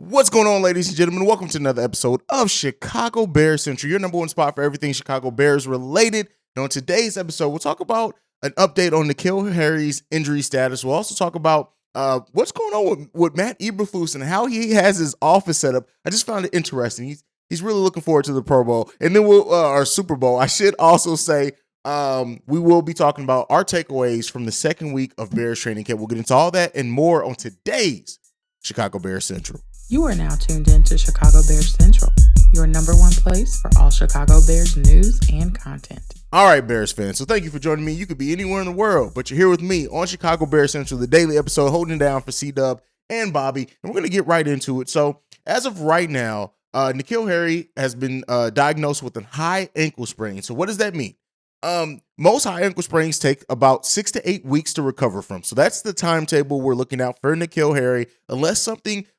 What's going on, ladies and gentlemen? Welcome to another episode of Chicago Bears Central, your number one spot for everything Chicago Bears related. And on today's episode, we'll talk about an update on N'Keal Harry's injury status. We'll also talk about what's going on with Matt Eberflus and how he has his office set up. I just found it interesting. He's really looking forward to the Pro Bowl, and then our Super Bowl. I should also say we will be talking about our takeaways from the second week of Bears training camp. We'll get into all that and more on today's Chicago Bears Central. You are now tuned in to Chicago Bears Central, your number one place for all Chicago Bears news and content. All right, Bears fans, so thank you for joining me. You could be anywhere in the world, but you're here with me on Chicago Bears Central, the daily episode holding it down for C-Dub and Bobby, and we're going to get right into it. So as of right now, N'Keal Harry has been diagnosed with a high ankle sprain. So what does that mean? Most high ankle sprains take about 6 to 8 weeks to recover from. So that's the timetable we're looking out for N'Keal Harry, unless an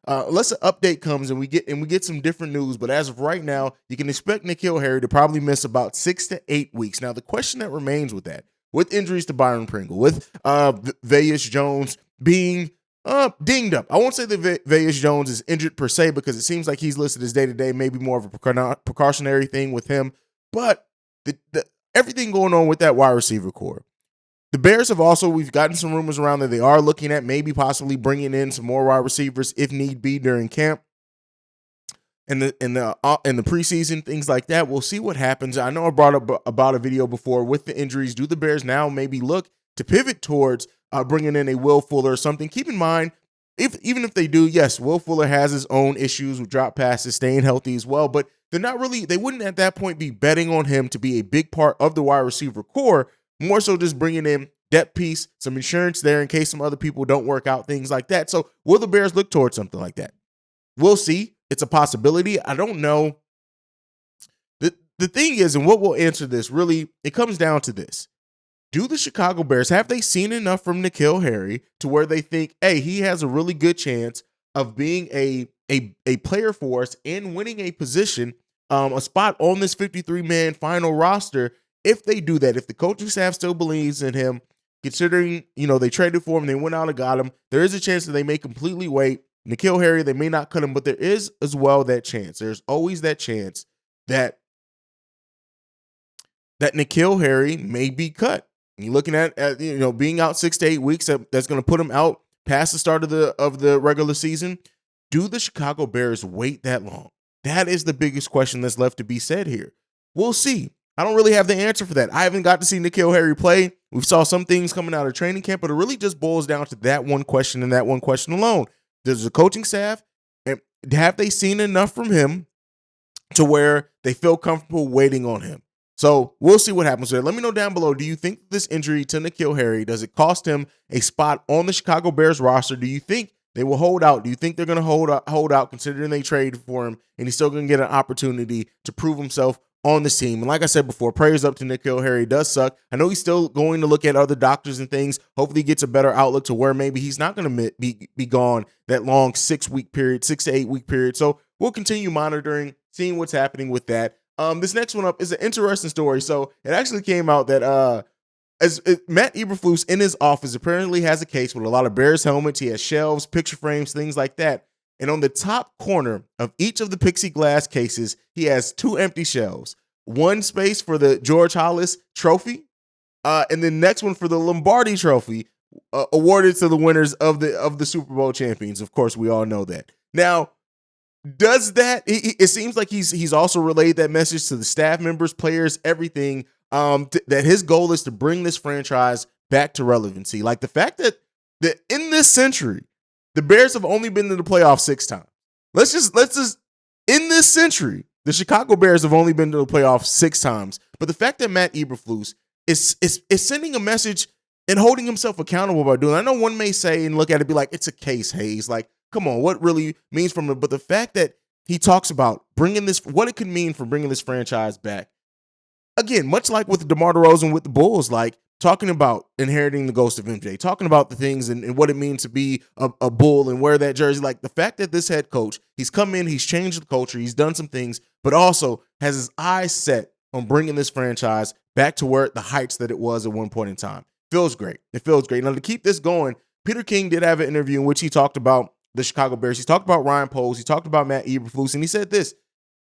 update comes and we get some different news. But as of right now, you can expect N'Keal Harry to probably miss about 6 to 8 weeks. Now, the question that remains with that, with injuries to Byron Pringle, with Haize Jones being dinged up. I won't say that Haize Jones is injured per se, because it seems like he's listed as day-to-day, maybe more of a precautionary thing with him. But everything going on with that wide receiver core. The Bears we've gotten some rumors around that they are looking at maybe possibly bringing in some more wide receivers if need be during camp and the preseason, things like that. We'll see what happens. I know I brought up about a video before with the injuries. Do the Bears now maybe look to pivot towards bringing in a Will Fuller or something? Keep in mind, even if they do, yes, Will Fuller has his own issues with drop passes, staying healthy as well, but they wouldn't at that point be betting on him to be a big part of the wide receiver core, more so just bringing in depth piece, some insurance there in case some other people don't work out, things like that. So will the Bears look towards something like that? We'll see. It's a possibility. I don't know. The thing is, and what will answer this, really, it comes down to this. Do the Chicago Bears, have they seen enough from N'Keal Harry to where they think, hey, he has a really good chance of being a player for us and winning a position, a spot on this 53-man final roster? If they do that, if the coaching staff still believes in him, considering, they traded for him, they went out and got him, there is a chance that they may completely wait. N'Keal Harry, they may not cut him, but there is as well that chance. There's always that chance that N'Keal Harry may be cut. You're looking at being out 6 to 8 weeks. That's going to put him out past the start of the regular season. Do the Chicago Bears wait that long? That is the biggest question that's left to be said here. We'll see. I don't really have the answer for that. I haven't got to see N'Keal Harry play. We saw some things coming out of training camp, but it really just boils down to that one question and that one question alone. Does the coaching staff, have they seen enough from him to where they feel comfortable waiting on him? So we'll see what happens there. Let me know down below. Do you think this injury to N'Keal Harry, does it cost him a spot on the Chicago Bears roster? Do you think they will hold out? Do you think they're going to hold out considering they traded for him and he's still going to get an opportunity to prove himself on this team? And like I said before, prayers up to N'Keal Harry. It does suck. I know he's still going to look at other doctors and things. Hopefully he gets a better outlook to where maybe he's not going to be gone that long 6 to 8 week period. So we'll continue monitoring, seeing what's happening with that. This next one up is an interesting story. So it actually came out that Matt Eberflus in his office apparently has a case with a lot of Bears helmets. He has shelves, picture frames, things like that. And on the top corner of each of the Pixie glass cases, he has 2 empty shelves. One space for the George Hollis Trophy, and the next one for the Lombardi Trophy, awarded to the winners of the Super Bowl champions. Of course, we all know that. Now, does that? It seems like he's also relayed that message to the staff members, players, everything. That his goal is to bring this franchise back to relevancy. Like the fact that in this century, the Bears have only been to the playoffs 6 times. Let's just in this century, the Chicago Bears have only been to the playoffs 6 times. But the fact that Matt Eberflus is sending a message and holding himself accountable by doing it. I know one may say and look at it, be like, it's a case, Haize. Like, come on, what really means from it? But the fact that he talks about what it could mean for bringing this franchise back. Again, much like with DeMar DeRozan with the Bulls, like talking about inheriting the ghost of MJ, talking about the things and what it means to be a Bull and wear that jersey. Like the fact that this head coach, he's come in, he's changed the culture, he's done some things, but also has his eyes set on bringing this franchise back to where the heights that it was at one point in time. Feels great. It feels great. Now, to keep this going, Peter King did have an interview in which he talked about the Chicago Bears. He talked about Ryan Poles. He talked about Matt Eberflus, and he said this.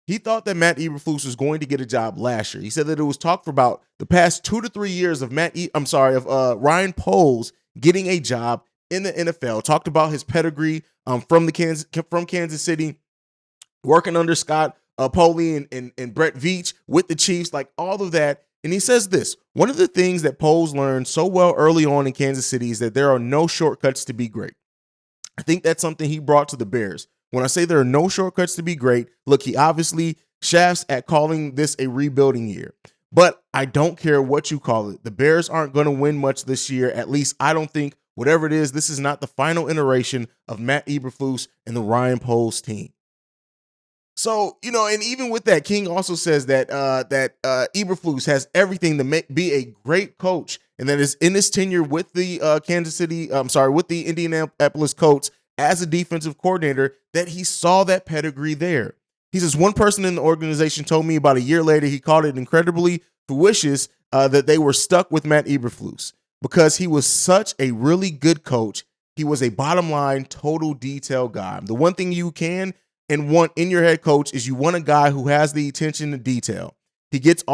He thought that Matt Eberflus was going to get a job last year. He said that it was talked for about the past 2 to 3 years of Ryan Poles getting a job in the NFL. Talked about his pedigree from Kansas City, working under Scott Poley and Brett Veach with the Chiefs, like all of that. And he says this, one of the things that Poles learned so well early on in Kansas City is that there are no shortcuts to be great. I think that's something he brought to the Bears. When I say there are no shortcuts to be great, look, he obviously shafts at calling this a rebuilding year. But I don't care what you call it. The Bears aren't going to win much this year. At least I don't think, whatever it is, this is not the final iteration of Matt Eberflus and the Ryan Poles team. So, and even with that, King also says that Eberflus has everything to be a great coach, and that is in his tenure with the with the Indianapolis Colts as a defensive coordinator, that he saw that pedigree there. He says one person in the organization told me about a year later he called it incredibly fortuitous that they were stuck with Matt Eberflus because he was such a really good coach. He was a bottom line, total detail guy. The one thing you can and want in your head coach is you want a guy who has the attention to detail. He gets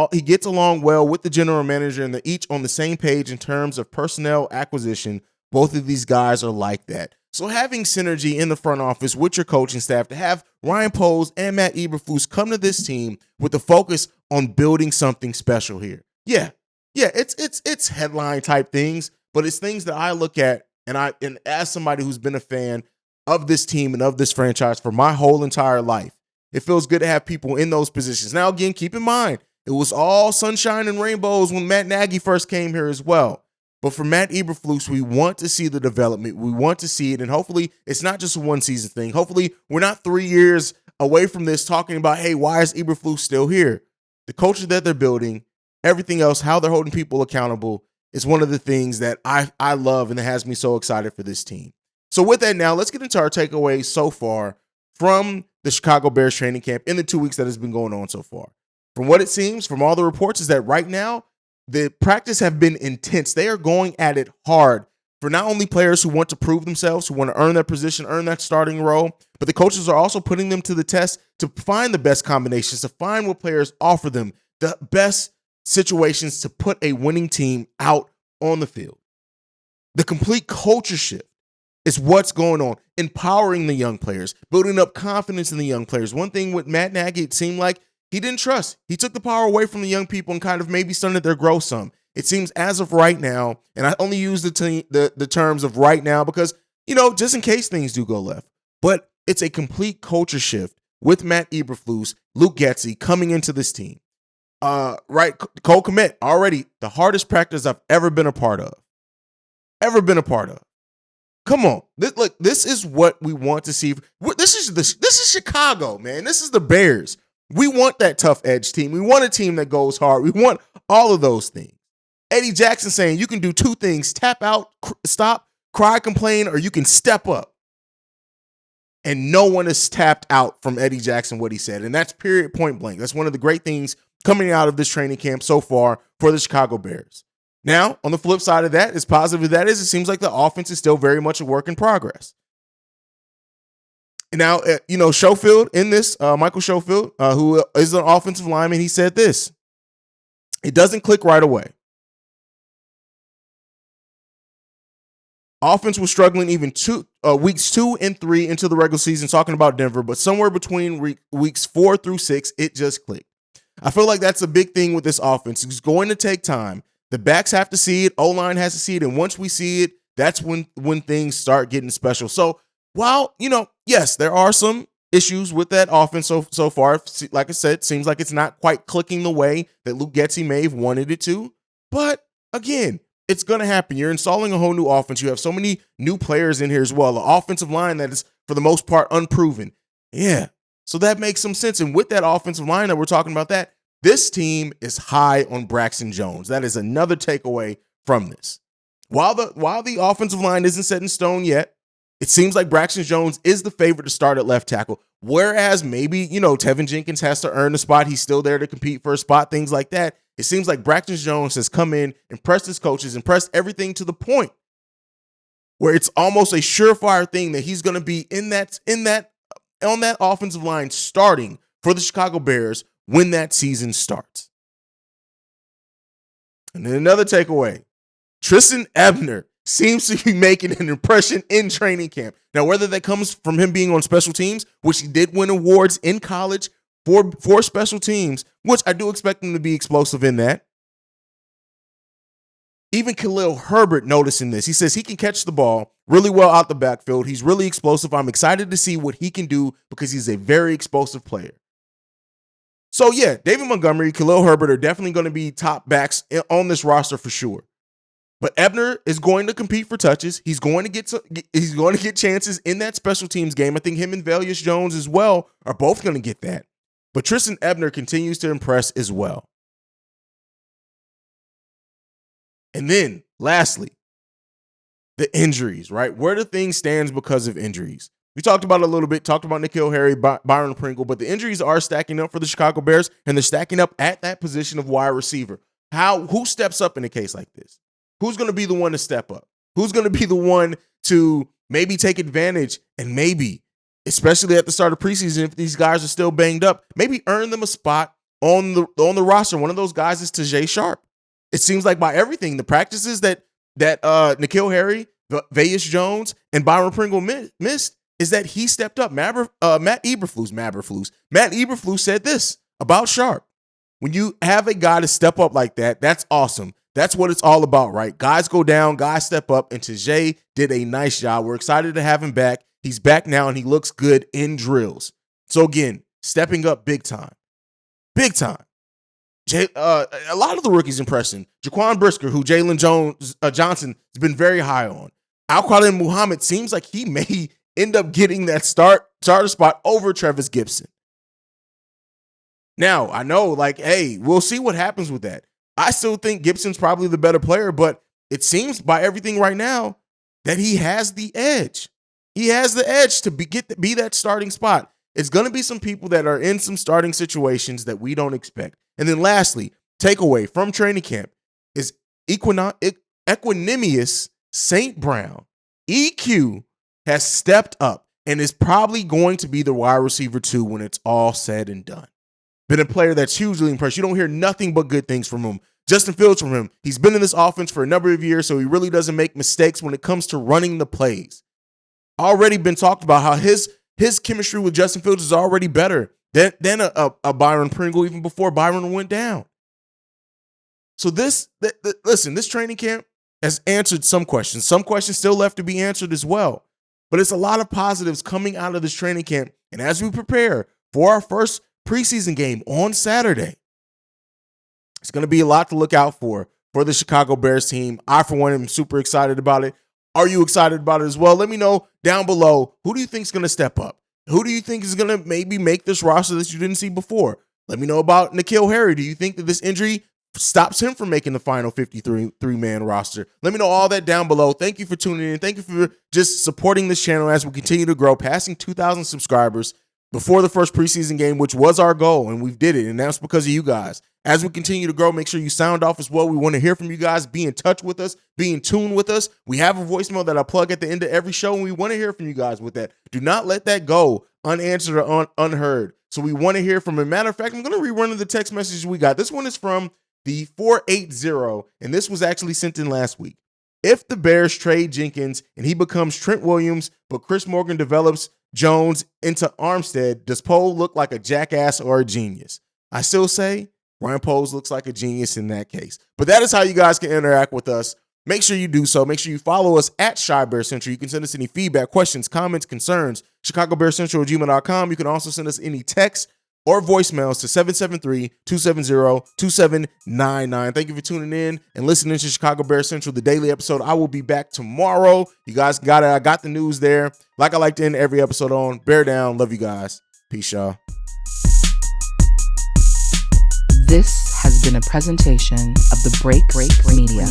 along well with the general manager, and they're each on the same page in terms of personnel acquisition. Both of these guys are like that. So having synergy in the front office with your coaching staff, to have Ryan Poles and Matt Eberflus come to this team with the focus on building something special here. Yeah, it's headline type things, but it's things that I look at and as somebody who's been a fan of this team and of this franchise for my whole entire life, it feels good to have people in those positions. Now, again, keep in mind, it was all sunshine and rainbows when Matt Nagy first came here as well. But for Matt Eberflus, we want to see the development. We want to see it, and hopefully it's not just a one-season thing. Hopefully we're not 3 years away from this talking about, hey, why is Eberflus still here? The culture that they're building, everything else, how they're holding people accountable is one of the things that I love and that has me so excited for this team. So with that now, let's get into our takeaways so far from the Chicago Bears training camp in the 2 weeks that has been going on so far. From what it seems, from all the reports, is that right now, the practice have been intense. They are going at it hard for not only players who want to prove themselves, who want to earn their position, earn that starting role, but the coaches are also putting them to the test to find the best combinations, to find what players offer them, the best situations to put a winning team out on the field. The complete culture shift is what's going on, empowering the young players, building up confidence in the young players. One thing with Matt Nagy, it seemed like he didn't trust. He took the power away from the young people and kind of maybe stunted their growth some. It seems as of right now, and I only use the terms of right now because, just in case things do go left, but it's a complete culture shift with Matt Eberflus, Luke Getsy coming into this team. Right, Cole Kmet, already the hardest practice I've ever been a part of. Come on, this is what we want to see. This is Chicago, man. This is the Bears. We want that tough edge team. We want a team that goes hard. We want all of those things. Eddie Jackson saying you can do two things: tap out, stop, cry, complain, or you can step up. And no one is tapped out from Eddie Jackson, what he said. And that's period, point blank. That's one of the great things coming out of this training camp so far for the Chicago Bears. Now, on the flip side of that, as positive as that is, it seems like the offense is still very much a work in progress. Now, Schofield in this, Michael Schofield, who is an offensive lineman, he said this: it doesn't click right away. Offense was struggling even weeks 2 and 3 into the regular season, talking about Denver, but somewhere between weeks 4 through 6, it just clicked. I feel like that's a big thing with this offense. It's going to take time. The backs have to see it. O-line has to see it. And once we see it, that's when things start getting special. So while, yes, there are some issues with that offense so far. Like I said, it seems like it's not quite clicking the way that Luke Getsy may have wanted it to. But again, it's going to happen. You're installing a whole new offense. You have so many new players in here as well. The offensive line that is, for the most part, unproven. Yeah. So that makes some sense. And with that offensive line that we're talking about, this team is high on Braxton Jones. That is another takeaway from this. While the offensive line isn't set in stone yet, it seems like Braxton Jones is the favorite to start at left tackle. Whereas maybe, Tevin Jenkins has to earn a spot. He's still there to compete for a spot, things like that. It seems like Braxton Jones has come in, impressed his coaches, impressed everything to the point where it's almost a surefire thing that he's going to be on that offensive line starting for the Chicago Bears when that season starts. And then another takeaway, Tristan Ebner seems to be making an impression in training camp. Now, whether that comes from him being on special teams, which he did win awards in college for special teams, which I do expect him to be explosive in that. Even Khalil Herbert noticing this. He says he can catch the ball really well out the backfield. He's really explosive. I'm excited to see what he can do because he's a very explosive player. So, yeah, David Montgomery, Khalil Herbert are definitely going to be top backs on this roster for sure. But Ebner is going to compete for touches. He's going to get chances in that special teams game. I think him and Velus Jones as well are both going to get that. But Tristan Ebner continues to impress as well. And then, lastly, the injuries, right? Where do things stand because of injuries? We talked about it a little bit, talked about N'Keal Harry, Byron Pringle, but the injuries are stacking up for the Chicago Bears, and they're stacking up at that position of wide receiver. Who steps up in a case like this? Who's going to be the one to step up? Who's going to be the one to maybe take advantage and maybe, especially at the start of preseason, if these guys are still banged up, maybe earn them a spot on the roster? One of those guys is Tajae Sharpe. It seems like by everything, the practices that N'Keal Harry, Velus Jones, and Byron Pringle missed, is that he stepped up. Matt Eberflus said this about Sharpe. When you have a guy to step up like that, that's awesome. That's what it's all about, right? Guys go down, guys step up, and Tajae did a nice job. We're excited to have him back. He's back now, and he looks good in drills. So again, stepping up big time. Big time. A lot of the rookies impressing. Jaquan Brisker, who Jalen Johnson has been very high on. Al-Quadin Muhammad seems like he may end up getting that starter spot over Travis Gibson. Now, I know, hey, we'll see what happens with that. I still think Gibson's probably the better player, but it seems by everything right now that he has the edge. He has the edge to be that starting spot. It's going to be some people that are in some starting situations that we don't expect. And then lastly, takeaway from training camp is Equanimous St. Brown. EQ has stepped up and is probably going to be the wide receiver 2 when it's all said and done. Been a player that's hugely impressed. You don't hear nothing but good things from him. Justin Fields from him. He's been in this offense for a number of years, so he really doesn't make mistakes when it comes to running the plays. Already been talked about how his chemistry with Justin Fields is already better than a Byron Pringle even before Byron went down. So listen, this training camp has answered some questions. Some questions still left to be answered as well. But it's a lot of positives coming out of this training camp. And as we prepare for our first preseason game on Saturday, it's going to be a lot to look out for the Chicago Bears team. I, for one, am super excited about it. Are you excited about it as well? Let me know down below. Who do you think is going to step up? Who do you think is going to maybe make this roster that you didn't see before? Let me know about N'Keal Harry. Do you think that this injury stops him from making the final 53-man roster? Let me know all that down below. Thank you for tuning in. Thank you for just supporting this channel as we continue to grow, passing 2,000 subscribers before the first preseason game, which was our goal, and we did it, and that's because of you guys. As we continue to grow, make sure you sound off as well. We want to hear from you guys. Be in touch with us. Be in tune with us. We have a voicemail that I plug at the end of every show, and we want to hear from you guys with that. Do not let that go unanswered or unheard. So we want to hear from you. Matter of fact, I'm going to rerun the text messages we got. This one is from the 480, and this was actually sent in last week. If the Bears trade Jenkins and he becomes Trent Williams, but Chris Morgan develops Jones into Armstead, does Poles look like a jackass or a genius? I still say Ryan Poles looks like a genius in that case. But that is how you guys can interact with us. Make sure you do so. Make sure you follow us at Chi Bear Central. You can send us any feedback, questions, comments, concerns, ChicagoBearCentral@gmail.com. You can also send us any text or voicemails to 773-270-2799. Thank you for tuning in and listening to Chicago Bear Central, the daily episode. I will be back tomorrow. You guys got it. I got the news there. Like I like to end every episode on. Bear down. Love you guys. Peace, y'all. This has been a presentation of the Break Media.